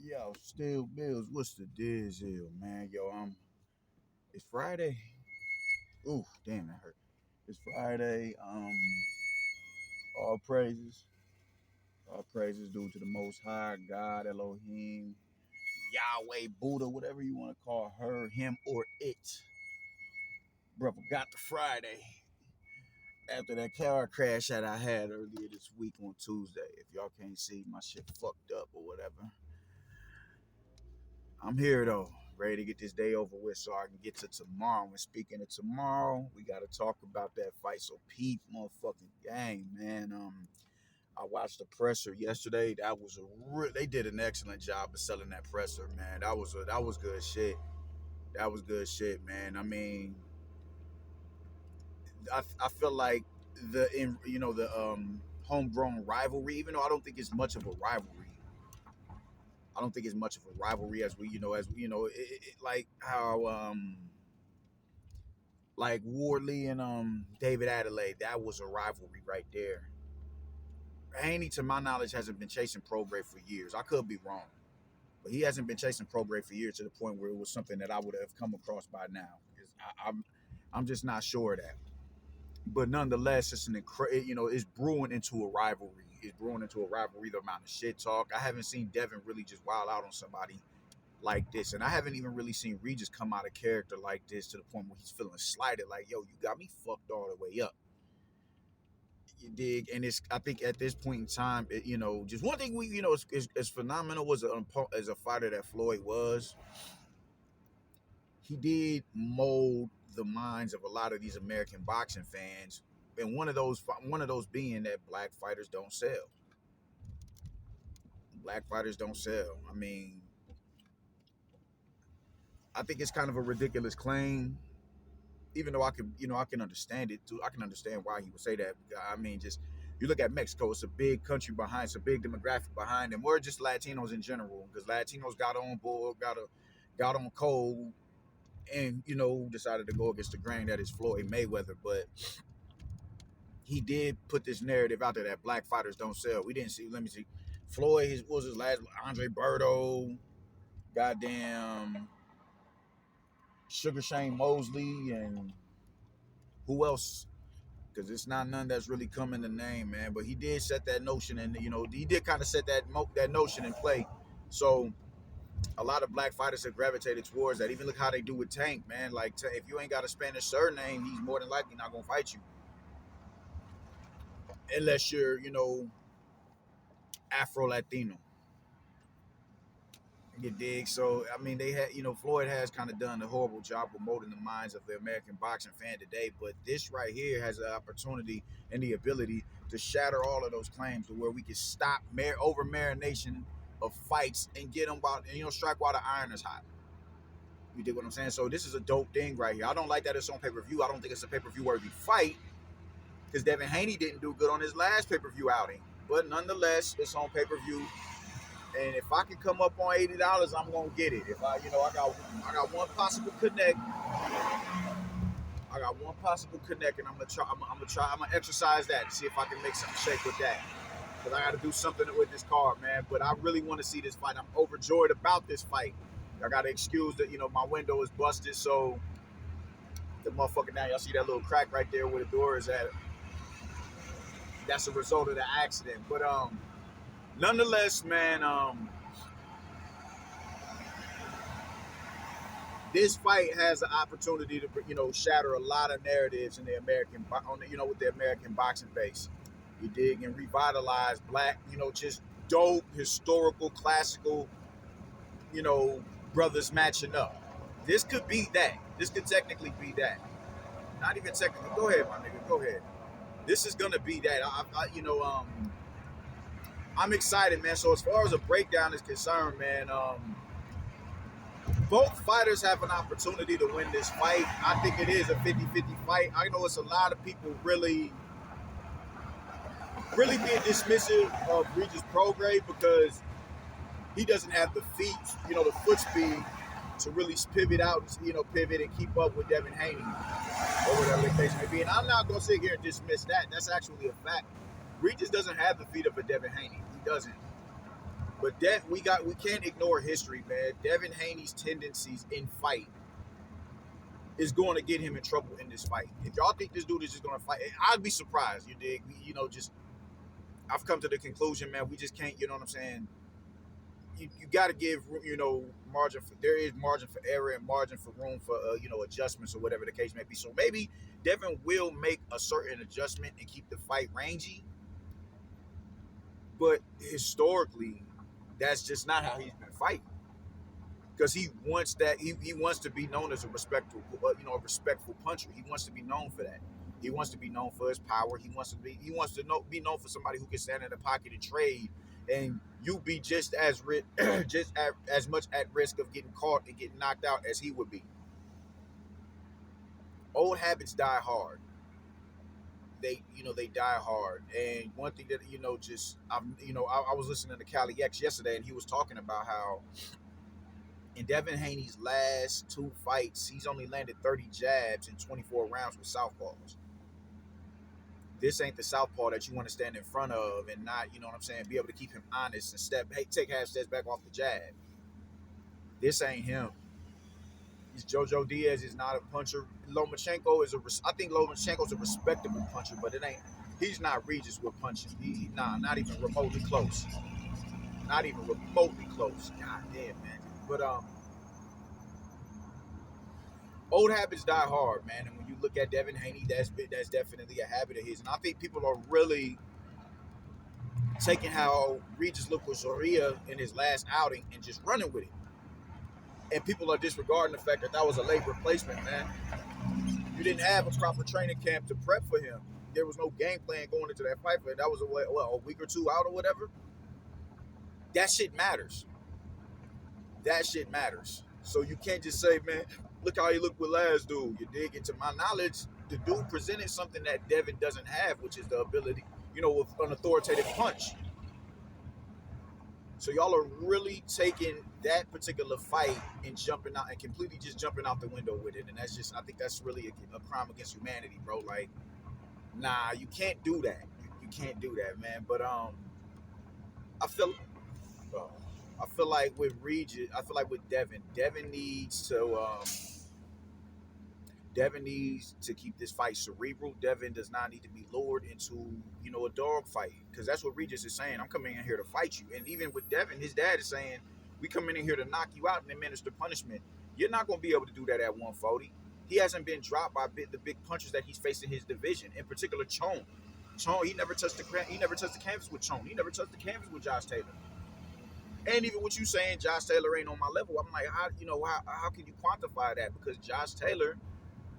Yo, still bills. What's the deal, man? Yo, it's Friday. Ooh, damn, that hurt. It's Friday. All praises, all praises due to the Most High God, Elohim, Yahweh, Buddha, whatever you want to call her, him, or it. Brother, got the Friday after that car crash that I had earlier this week on Tuesday. If y'all can't see, my shit fucked up or whatever. I'm here though, ready to get this day over with so I can get to tomorrow. And speaking of tomorrow, we got to talk about that fight. So peep motherfucking game, man. I watched the presser yesterday. That was they did an excellent job of selling that presser, man. That was good shit. That was good shit, man. I mean, I feel like the homegrown rivalry, even though I don't think it's much of a rivalry. I don't think it's much of a rivalry like how like Wardley and David Adelaide, that was a rivalry right there. Haney, to my knowledge, hasn't been chasing pro grade for years. I could be wrong, but he hasn't been chasing pro grade for years to the point where it was something that I would have come across by now. I'm just not sure of that. But nonetheless, it's brewing into a rivalry. It's brewing into a rivalry. The amount of shit talk. I haven't seen Devin really just wild out on somebody like this. And I haven't even really seen Regis come out of character like this to the point where he's feeling slighted. Like, yo, you got me fucked all the way up. You dig? And I think at this point in time, just one thing is phenomenal as a fighter that Floyd was. He did mold the minds of a lot of these American boxing fans, and one of those being that black fighters don't sell. Black fighters don't sell. I mean, I think it's kind of a ridiculous claim, even though I can understand it too. I can understand why he would say that. I mean, just you look at Mexico; it's a big country behind, it's a big demographic behind them, or just Latinos in general, because Latinos got on board, got on cold, and decided to go against the grain that is Floyd Mayweather. But he did put this narrative out there that black fighters don't sell. We didn't see. Let me see. Floyd what was his last Andre Berto, goddamn Sugar Shane Mosley, and who else? Because it's not none that's really coming to name, man. But he did set that notion, and he did kind of set that notion in play. So a lot of black fighters have gravitated towards that. Even look how they do with Tank, man. Like if you ain't got a Spanish surname, he's more than likely not gonna fight you, unless you're Afro Latino. You dig? So I mean, they had Floyd has kind of done a horrible job of molding the minds of the American boxing fan today. But this right here has an opportunity and the ability to shatter all of those claims to where we can stop over marination of fights and get them while strike while the iron is hot. You dig what I'm saying? So this is a dope thing right here. I don't like that it's on pay per view. I don't think it's a pay per view worthy fight because Devin Haney didn't do good on his last pay per view outing. But nonetheless, it's on pay per view. And if I can come up on $80, I'm gonna get it. If I got one possible connect. I got one possible connect, and I'm gonna try. I'm gonna exercise that and see if I can make something shake with that. Because I got to do something with this card, man. But I really want to see this fight. I'm overjoyed about this fight. I got to excuse that. My window is busted, so the motherfucker now. Y'all see that little crack right there where the door is at? That's a result of the accident. But nonetheless, man. This fight has an opportunity to shatter a lot of narratives in the American with the American boxing base. You dig? And revitalize black just dope historical classical brothers matching up. This could be that. This could technically be that. Not even technically. Go ahead, my nigga. Go ahead. This is gonna be that. I'm excited, man. So as far as a breakdown is concerned, man, both fighters have an opportunity to win this fight. I think it is a 50-50 fight. I know it's a lot of people really being dismissive of Regis Prograde because he doesn't have the feet, the foot speed to really pivot and keep up with Devin Haney or whatever the case may be. And I'm not going to sit here and dismiss that. That's actually a fact. Regis doesn't have the feet of a Devin Haney. He doesn't. But we can't ignore history, man. Devin Haney's tendencies in fight is going to get him in trouble in this fight. If y'all think this dude is just going to fight, I'd be surprised. You dig? Just I've come to the conclusion, man. We just can't. You know what I'm saying? You got to give margin for there is margin for error and margin for room for adjustments or whatever the case may be. So maybe Devin will make a certain adjustment and keep the fight rangy, but historically, that's just not how he's been fighting. Because he wants that he wants to be known as a a respectful puncher. He wants to be known for that. He wants to be known for his power. Be known for somebody who can stand in the pocket and trade, and you be just as as much at risk of getting caught and getting knocked out as he would be. Old habits die hard. They die hard. And one thing that I was listening to Cali X yesterday, and he was talking about how in Devin Haney's last two fights, he's only landed 30 jabs in 24 rounds with southpaws. This ain't the southpaw that you want to stand in front of and not, be able to keep him honest and take half steps back off the jab. This ain't him. Jojo Diaz is not a puncher. I think Lomachenko's a respectable puncher, but he's not Regis with punching. Not even remotely close. Not even remotely close. God damn, man. But old habits die hard, man. And when you look at Devin Haney, that's definitely a habit of his. And I think people are really taking how Regis looked with Zorilla in his last outing and just running with it. And people are disregarding the fact that was a late replacement, man. You didn't have a proper training camp to prep for him. There was no game plan going into that fight. That was a week or two out or whatever. That shit matters. That shit matters. So you can't just say, man, look how he looked with last dude. You dig? Into my knowledge, the dude presented something that Devin doesn't have, which is the ability, with an authoritative punch. So y'all are really taking that particular fight and completely just jumping out the window with it. And I think that's really a crime against humanity, bro. Like, nah, you can't do that. You can't do that, man. But I feel like with Regis, I feel like with Devin needs to keep this fight cerebral. Devin does not need to be lured into, a dog fight. Because that's what Regis is saying. I'm coming in here to fight you. And even with Devin, his dad is saying, we coming in here to knock you out and administer punishment. You're not going to be able to do that at 140. He hasn't been dropped by the big punches that he's faced in his division. In particular, Chone. He never touched the canvas with Chone. He never touched the canvas with Josh Taylor. And even what you saying, Josh Taylor ain't on my level. I'm like, how can you quantify that? Because Josh Taylor,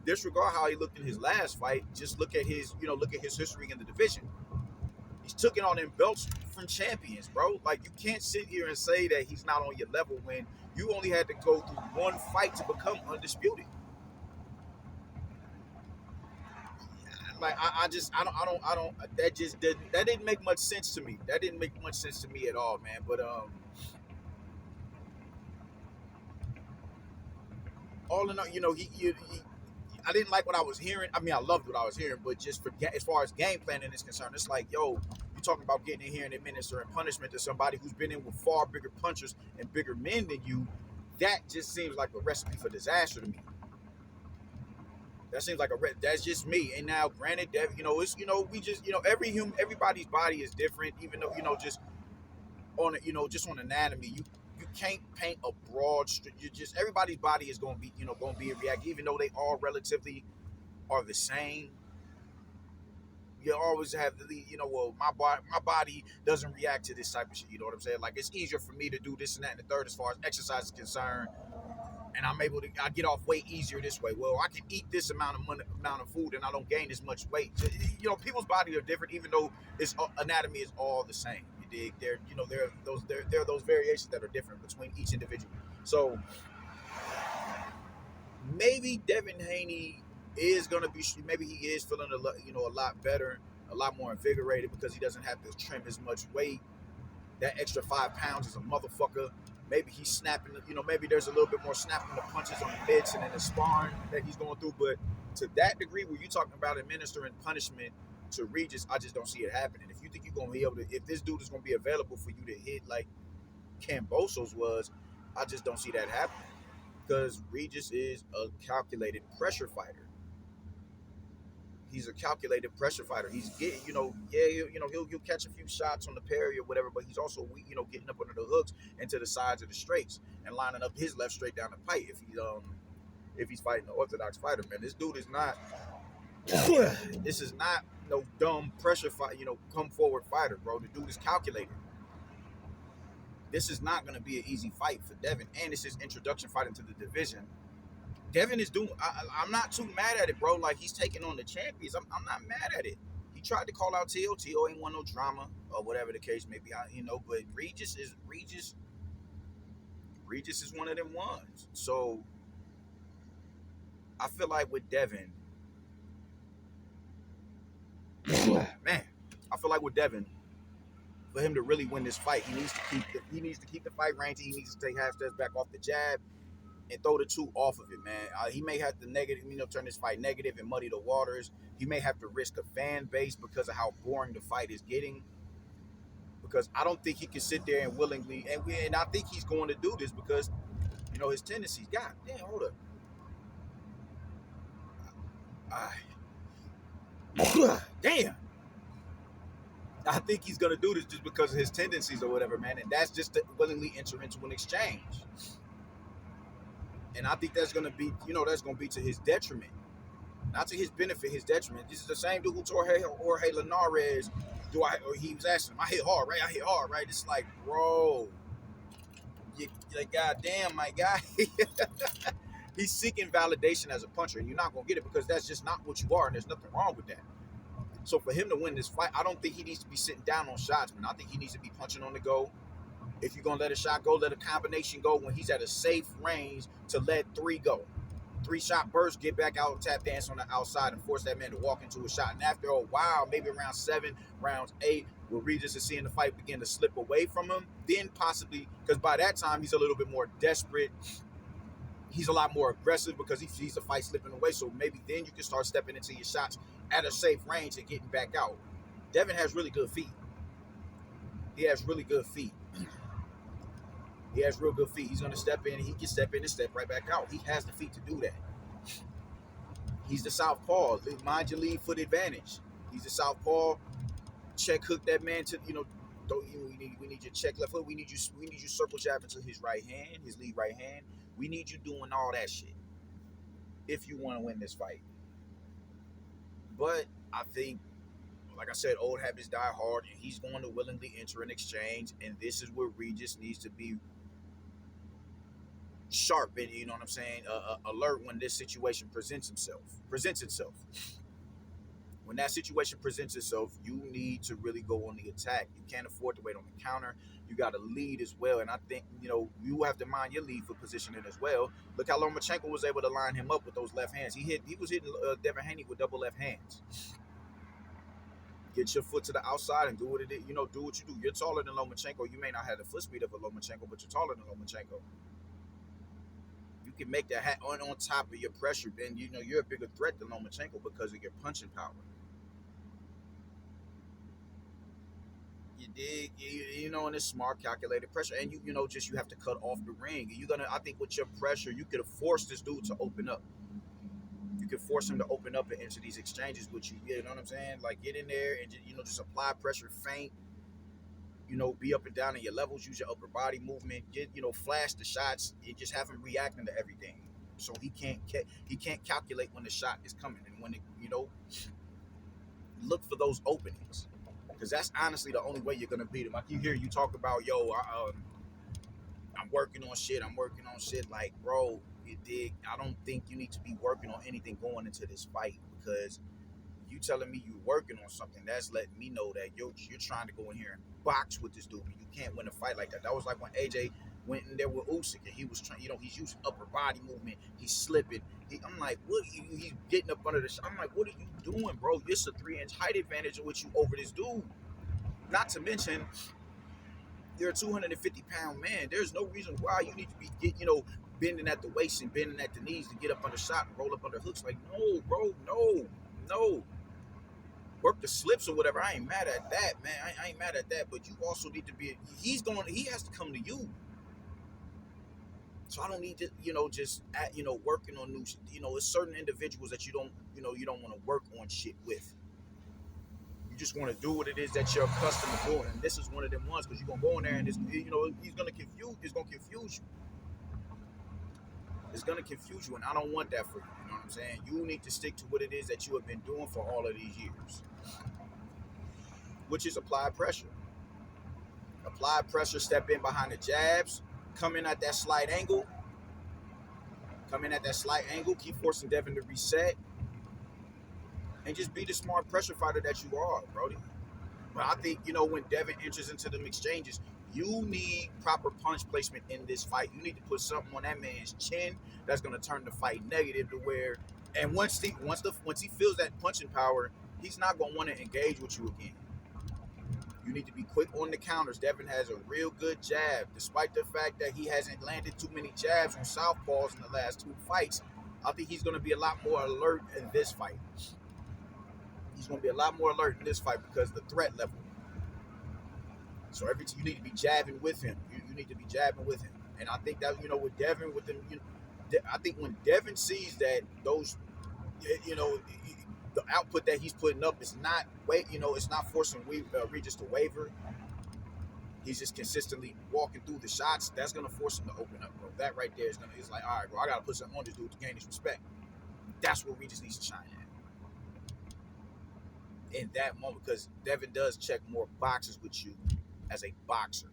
disregard how he looked in his last fight, just look at his history in the division. He's taking on them belts from champions, bro. Like, you can't sit here and say that he's not on your level when you only had to go through one fight to become undisputed. Like, that didn't make much sense to me. That didn't make much sense to me at all, man. But all in all, I didn't like what I was hearing. I mean, I loved what I was hearing, but just as far as game planning is concerned, it's like, yo, you're talking about getting in here and administering punishment to somebody who's been in with far bigger punchers and bigger men than you. That just seems like a recipe for disaster to me. That seems like that's just me. And now, granted, it's we just everybody's body is different. Even though just on anatomy, you can't paint a broad. Everybody's body is going to be a react, even though they all relatively are the same. You always have my body doesn't react to this type of shit. You know what I'm saying? Like, it's easier for me to do this and that and the third as far as exercise is concerned, and I get off weight easier this way. Well, I can eat this amount of food and I don't gain as much weight. People's bodies are different, even though anatomy is all the same. You dig? There are those variations that are different between each individual. So maybe Devin Haney is gonna be. Maybe he is feeling a lot better, a lot more invigorated because he doesn't have to trim as much weight. That extra 5 pounds is a motherfucker. Maybe he's snapping. Maybe there's a little bit more snapping the punches on the mitts and in the sparring that he's going through. But to that degree, where you're talking about administering punishment to Regis, I just don't see it happening. If you think you're gonna be able to, if this dude is gonna be available for you to hit, like, Cambosos was, I just don't see that happening because Regis is a calculated pressure fighter. He's a calculated pressure fighter. He's getting, yeah, he'll catch a few shots on the parry or whatever, but he's also, getting up under the hooks and to the sides of the straights and lining up his left straight down the pipe if he's fighting an orthodox fighter, man. This dude is not. This is not no dumb pressure fight, come forward fighter, bro. The dude is calculated. This is not going to be an easy fight for Devin, and it's his introduction fight into the division. Devin is doing. I'm not too mad at it, bro. Like he's taking on the champions. I'm not mad at it. He tried to call out T.O. T.O. ain't want no drama or whatever the case may be. But Regis is one of them ones. So I feel like with Devin, man, for him to really win this fight, he needs to keep the fight range. He needs to take half steps back off the jab and throw the two off of it, man. He may have to turn this fight negative and muddy the waters. He may have to risk a fan base because of how boring the fight is getting. Because I don't think he can sit there and willingly, and I think he's going to do this because, his tendencies. God damn, hold up. Damn. I think he's going to do this just because of his tendencies or whatever, man. And that's just to willingly enter into an exchange. And I think that's going to be, to his detriment. Not to his benefit, his detriment. This is the same dude who told Jorge Linares, he was asking him, I hit hard, right? It's like, bro, like, goddamn, my guy. He's seeking validation as a puncher, and you're not going to get it because that's just not what you are, and there's nothing wrong with that. So for him to win this fight, I don't think he needs to be sitting down on shots, man. I think he needs to be punching on the go. If you're going to let a shot go, let a combination go when he's at a safe range to let 3 go. 3-shot burst, get back out and tap dance on the outside and force that man to walk into a shot. And after a while, maybe around 7, rounds 8, where Regis is seeing the fight begin to slip away from him, then possibly, because by that time he's a little bit more desperate. He's a lot more aggressive because he sees the fight slipping away. So maybe then you can start stepping into your shots at a safe range and getting back out. Devin has really good feet. He has really good feet. He has real good feet. He's going to step in. He can step in and step right back out. He has the feet to do that. He's the southpaw. Mind your lead foot advantage. He's the southpaw. Check hook that man to, we need your check left foot. We need you circle jab into his right hand, his lead right hand. We need you doing all that shit if you want to win this fight. But I think, like I said, old habits die hard, and he's going to willingly enter an exchange, and this is where Regis needs to be sharp and, alert when this situation presents itself. When that situation presents itself, you need to really go on the attack. You can't afford to wait on the counter. You got to lead as well. And I think, you have to mind your lead for positioning as well. Look how Lomachenko was able to line him up with those left hands. He was hitting Devin Haney with double left hands. Get your foot to the outside and do what it is. Do what you do. You're taller than Lomachenko. You may not have the foot speed of a Lomachenko, but you're taller than Lomachenko. You can make that hat on top of your pressure. Then, you're a bigger threat than Lomachenko because of your punching power. You dig, and it's smart, calculated pressure, and you have to cut off the ring. I think with your pressure, you could have forced this dude to open up. You could force him to open up and enter these exchanges with you. You know what I'm saying? Like, get in there and just apply pressure, feint. Be up and down in your levels. Use your upper body movement. Get flash the shots and just have him reacting to everything. So he can't calculate when the shot is coming and when look for those openings. Because that's honestly the only way you're going to beat him. I keep hearing you talk about, I'm working on shit. Like, bro, you dig? I don't think you need to be working on anything going into this fight because you telling me you're working on something. That's letting me know that you're trying to go in here and box with this dude. And you can't win a fight like that. That was like when AJ went in there with Usyk and he was trying, he's using upper body movement. He's slipping. I'm like, what? He's getting up under the shot. I'm like, what are you doing, bro? It's a 3-inch height advantage with you over this dude. Not to mention, you're a 250-pound man. There's no reason why you need to be bending at the waist and bending at the knees to get up under shot and roll up under hooks. Like, no, bro, no. Work the slips or whatever. I ain't mad at that, man. I ain't mad at that. But you also need to be. He has to come to you. So I don't need to, just working on new, it's certain individuals that you don't want to work on shit with. You just want to do what it is that you're accustomed to doing, and this is one of them ones because you're gonna go in there and he's gonna confuse, it's gonna confuse you. It's gonna confuse you, and I don't want that for you. You know what I'm saying? You need to stick to what it is that you have been doing for all of these years, which is apply pressure. Apply pressure, step in behind the jabs, come in at that slight angle, keep forcing Devin to reset, and just be the smart pressure fighter that you are, Brody. But I think, when Devin enters into them exchanges, you need proper punch placement in this fight. You need to put something on that man's chin that's going to turn the fight negative to where, and once he feels that punching power, he's not going to want to engage with you again. You need to be quick on the counters. Devin has a real good jab, despite the fact that he hasn't landed too many jabs on southpaws in the last two fights. I think he's going to be a lot more alert in this fight. He's going to be a lot more alert in this fight because of the threat level. So every time you need to be jabbing with him. You need to be jabbing with him. And I think that, with Devin, with him, I think when Devin sees that those, the output that he's putting up is not it's not forcing Regis to waver. He's just consistently walking through the shots. That's gonna force him to open up, bro. That right there is like, all right, bro, I gotta put something on this dude to gain his respect. That's where Regis needs to shine at in that moment, because Devin does check more boxes with you as a boxer,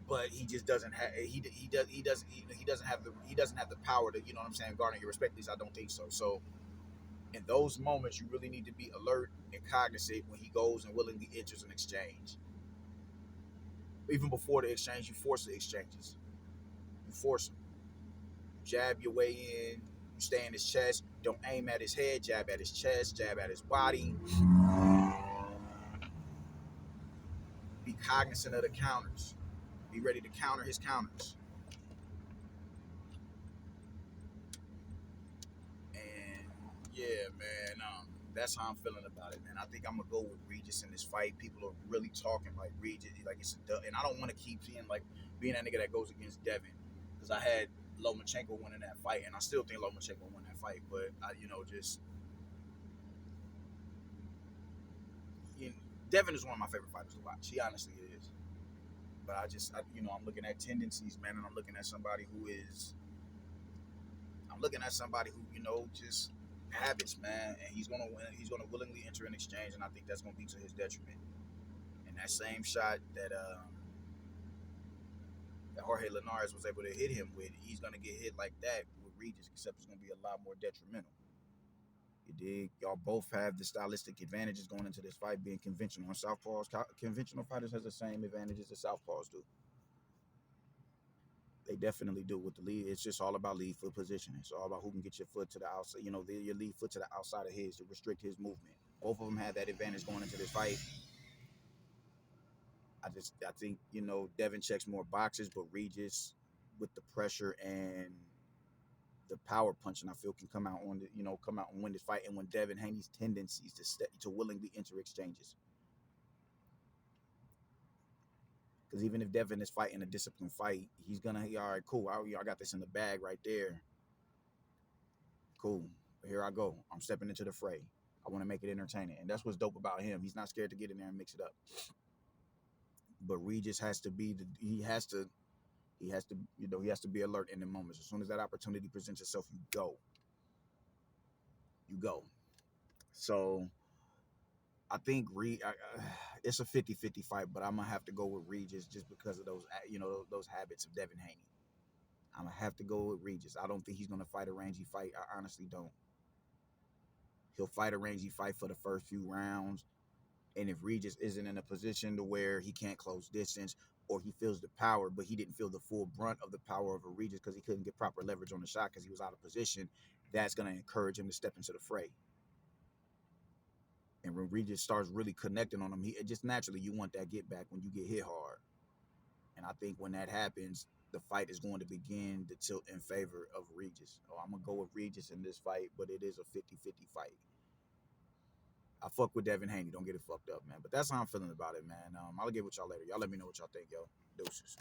but he just doesn't have he doesn't have the power to, you know what I'm saying, garner your respect. At least I don't think so. So in those moments, you really need to be alert and cognizant when he goes and willingly enters an exchange. Even before the exchange, you force the exchanges. You force him. You jab your way in. You stay in his chest. Don't aim at his head. Jab at his chest. Jab at his body. Be cognizant of the counters. Be ready to counter his counters. And yeah, man, that's how I'm feeling about it, man. I think I'm gonna go with Regis in this fight. People are really talking like Regis, like it's a and I don't want to keep seeing like being that nigga that goes against Devin, because I had Lomachenko winning that fight, and I still think Lomachenko won that fight. But just you know, Devin is one of my favorite fighters to watch. He honestly is. But I'm looking at tendencies, man, and I'm looking at somebody who just habits, man, and he's gonna win. He's gonna willingly enter an exchange, and I think that's gonna be to his detriment. And that same shot that Jorge Linares was able to hit him with, he's gonna get hit like that with Regis, except it's gonna be a lot more detrimental. You dig? Y'all both have the stylistic advantages going into this fight, being conventional. On southpaws, conventional fighters has the same advantages as southpaws do. They definitely do with the lead. It's just all about lead foot positioning. It's all about who can get your foot to the outside, your lead foot to the outside of his to restrict his movement. Both of them have that advantage going into this fight. I think, Devin checks more boxes, but Regis with the pressure and the power punch, and I feel can come out and win this fight. And when Devin Haney's tendencies to willingly enter exchanges, because even if Devin is fighting a disciplined fight, he's gonna, all right, cool, I got this in the bag right there. Cool, here I go. I'm stepping into the fray. I want to make it entertaining, and that's what's dope about him. He's not scared to get in there and mix it up. But Regis has to be he has to be alert in the moments. As soon as that opportunity presents itself, you go. So I think it's a 50-50 fight, but I'm gonna have to go with Regis just because of those habits of Devin Haney. I'm gonna have to go with Regis. I don't think he's gonna fight a rangy fight. I honestly don't. He'll fight a rangy fight for the first few rounds, and if Regis isn't in a position to where he can't close distance, or he feels the power, but he didn't feel the full brunt of the power of a Regis because he couldn't get proper leverage on the shot because he was out of position, that's gonna encourage him to step into the fray. And when Regis starts really connecting on him, just naturally you want that get back when you get hit hard. And I think when that happens, the fight is going to begin to tilt in favor of Regis. So I'm going to go with Regis in this fight, but it is a 50-50 fight. I fuck with Devin Haney. Don't get it fucked up, man. But that's how I'm feeling about it, man. I'll get with y'all later. Y'all let me know what y'all think, yo. Deuces.